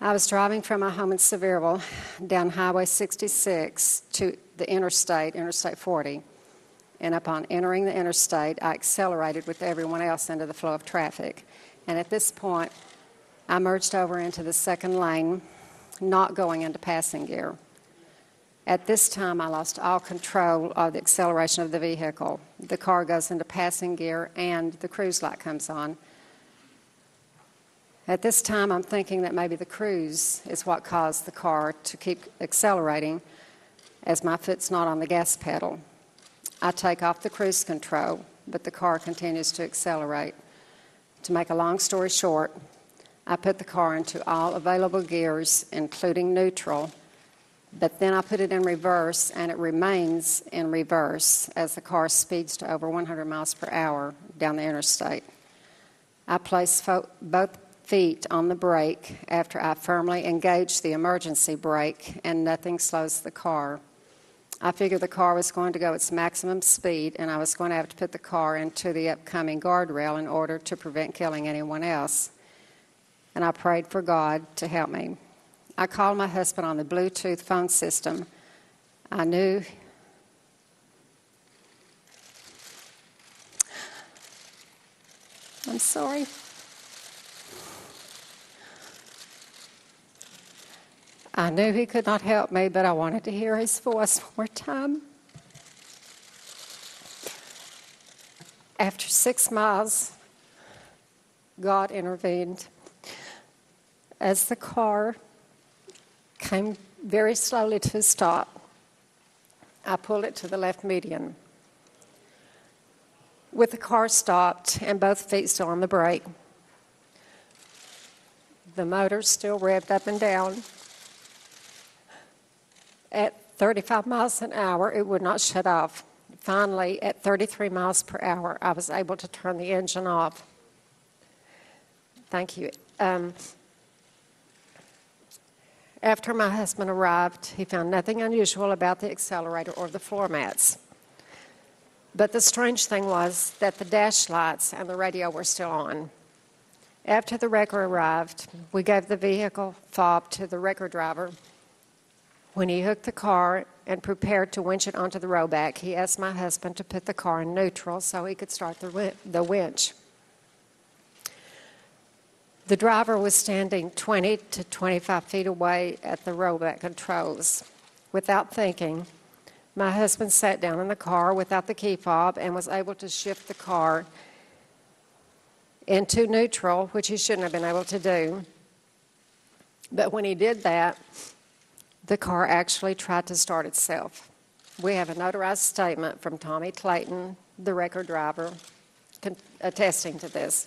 I was driving from my home in Sevierville down Highway 66 to the Interstate 40, and upon entering the interstate, I accelerated with everyone else into the flow of traffic. And at this point, I merged over into the second lane, not going into passing gear. At this time, I lost all control of the acceleration of the vehicle. The car goes into passing gear and the cruise light comes on. At this time, I'm thinking that maybe the cruise is what caused the car to keep accelerating as my foot's not on the gas pedal. I take off the cruise control, but the car continues to accelerate. To make a long story short, I put the car into all available gears, including neutral, but then I put it in reverse, and it remains in reverse as the car speeds to over 100 miles per hour down the interstate. I place both feet on the brake after I firmly engage the emergency brake, and nothing slows the car. I figured the car was going to go its maximum speed, and I was going to have to put the car into the upcoming guardrail in order to prevent killing anyone else. And I prayed for God to help me. I called my husband on the Bluetooth phone system. I knew I'm sorry. I knew he could not help me, but I wanted to hear his voice one more time. After 6 miles, God intervened. As the car came very slowly to a stop, I pulled it to the left median. With the car stopped and both feet still on the brake, the motor still revved up and down. At 35 miles an hour, it would not shut off. Finally, at 33 miles per hour, I was able to turn the engine off. Thank you. After my husband arrived, he found nothing unusual about the accelerator or the floor mats. But the strange thing was that the dash lights and the radio were still on. After the wrecker arrived, we gave the vehicle fob to the wrecker driver. When he hooked the car and prepared to winch it onto the rowback, he asked my husband to put the car in neutral so he could start the winch. The driver was standing 20 to 25 feet away at the rowback controls. Without thinking, my husband sat down in the car without the key fob and was able to shift the car into neutral, which he shouldn't have been able to do. But when he did that, the car actually tried to start itself. We have a notarized statement from Tommy Clayton, the wrecker driver, attesting to this.